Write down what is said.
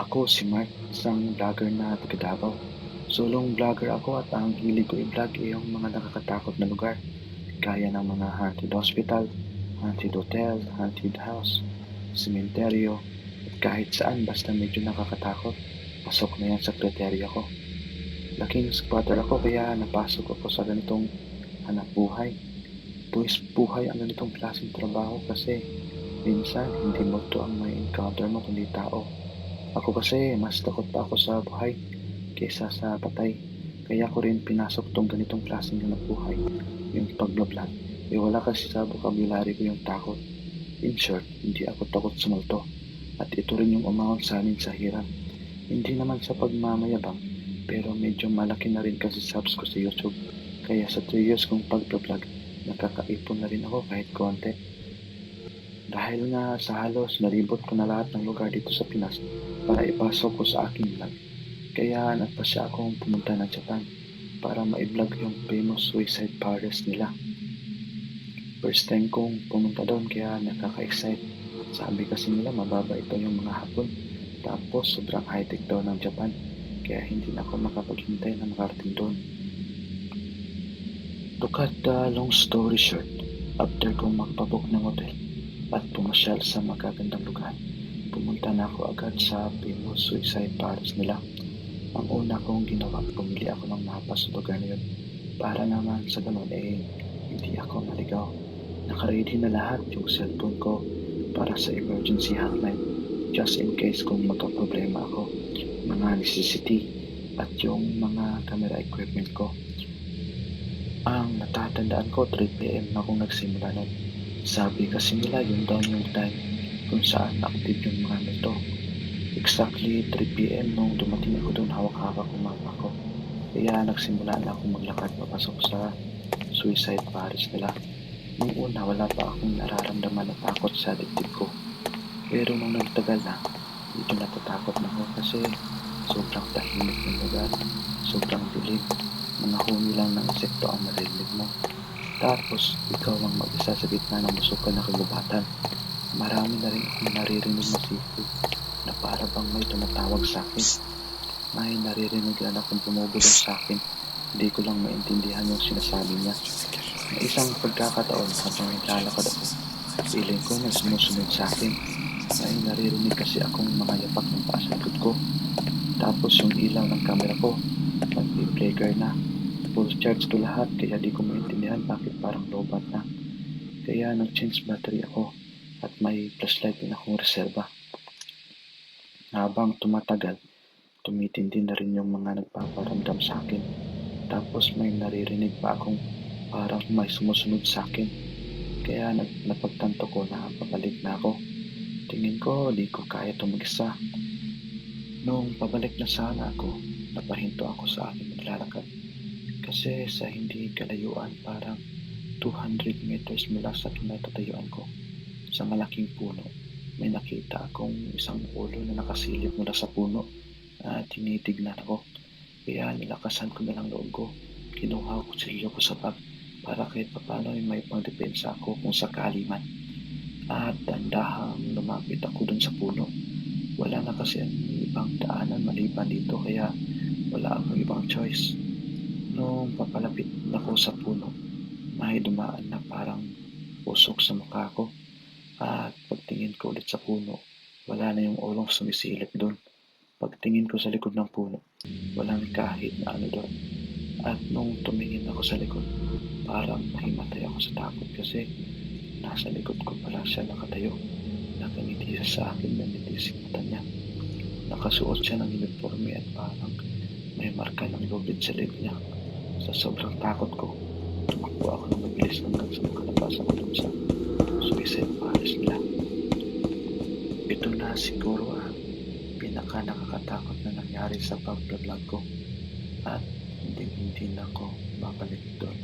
Ako si Mark, isang vlogger na taga Davao. Sulong vlogger ako at ang hilig ko i-vlog ay yung mga nakakatakot na lugar, gaya ng mga haunted hospital, haunted hotel, haunted house, sementeryo, at kahit saan basta medyo nakakatakot. Pasok na yan sa kriteria ko. Laking squatter ako kaya napasok ako sa ganitong hanap buhay. Buwis buhay ang ganitong klaseng trabaho kasi minsan hindi multo ang may encounter mo kundi tao. Ako kasi mas takot pa ako sa buhay kaysa sa patay. Kaya ko rin pinasok tong ganitong klaseng hanap buhay, yung pagbablog. Wala kasi sa vocabulary ko yung takot. In short, hindi ako takot sa multo. At ito rin yung umahon sa amin sa hirap. Hindi naman sa pagmamayabang, pero medyo malaki na rin kasi subs ko sa YouTube. Kaya sa 3 years kong pagbablog, nakakaipon na rin ako kahit konti. Dahil nga sa halos nalibot ko na lahat ng lugar dito sa Pinas para ipasok ko sa aking vlog. Kaya nagpasya akong pumunta ng Japan para ma-vlog yung famous suicide pares nila. First time kong pumunta doon kaya nakaka-excite. Sabi kasi nila mababa ito yung mga hapon. Tapos sobrang high-tech daw ng Japan. Kaya hindi na ako makapaghintay na makarating doon. To cut the long story short, after kong magpabook ng hotel at pumasyal sa magagandang lugar, pumunta na ako agad sa famous suicide pares nila. Ang una kong ginawa, bumili ako ng mapa sa lugar na yun para naman sa ganun hindi ako maligaw. Nakaready na lahat yung cellphone ko para sa emergency hotline just in case kung magka-problema ako, mga necessity at yung mga camera equipment ko. Ang natatandaan ko 3 PM na akong nagsimula nun. Sabi kasi nila yun daw yung time kung saan active yung mga multo. Exactly 3 PM nung dumating ako doon, hawak-hawak ang mapa ko. Kaya nagsimula na akong maglakad papasok sa suicide pares nila. Nung una wala pa akong nararamdaman na takot sa dibdib ko. Pero nung nagtagal na, medyo natatakot na ako kasi sobrang tahimik ng lugar, sobrang dilim, mga huni lang ng insekto ang maririnig mo. Tapos, ikaw lang mag-isa sa gitna ng busukan na kagubatan. Marami na rin akong naririnig na sipig na para bang may tumatawag sa akin. May naririnig lang akong bumubulong sa akin. Hindi ko lang maintindihan yung sinasabi niya. Na isang pagkakataon habang naglalakad ako, feeling ko may sumusunod sa akin. May naririnig kasi akong mga yapak ng paa sa likod ko. Tapos yung ilaw ng camera ko, nag-flicker na. Full charge ko lahat kaya di ko maintindihan bakit parang lobat na. Kaya nag-change battery ako at may flashlight din akong reserba. Habang tumatagal, tumitindi na rin yung mga nagpaparamdam sa akin. Tapos may naririnig pa akong parang may sumusunod sa akin. Kaya napagtanto ko na pabalik na ako. Tingin ko di ko kaya ito mag-isa. Nung pabalik na sana ako, napahinto ako sa aking maglalakad. Kasi sa hindi kalayuan parang 200 meters mula sa kinatatayuan ko, sa malaking puno, may nakita akong isang ulo na nakasilip mula sa puno at tinitignan ako. Kaya nilakasan ko na lang loob ko. Kinuha ko silyo ko sa bag para kahit papano ay may pangdepensa ako kung sakali man. At dandahang lumapit ako dun sa puno. Wala na kasi ang ibang daanan maliban dito kaya wala akong ibang choice. Nung papalapit ako sa puno, may dumaan na parang usok sa mukha ko. At pagtingin ko ulit sa puno, wala na yung ulong sumisilip doon. Pagtingin ko sa likod ng puno, walang kahit na ano doon. At nung tumingin ako sa likod, parang nahimatay ako sa takot kasi nasa likod ko pala siya nakatayo. Nakangiti siya sa akin na nitisip mata niya. Nakasuot siya ng uniforme at parang may marka ng lubid sa leg niya. Sa sobrang takot ko, tumakbo ako ng mabilis hanggang sa makalabas ako dun sa suicide pares nila. Ito na siguro ang pinaka nakakatakot na nangyari sa pag-vlog ko at hindi na ako babalik doon.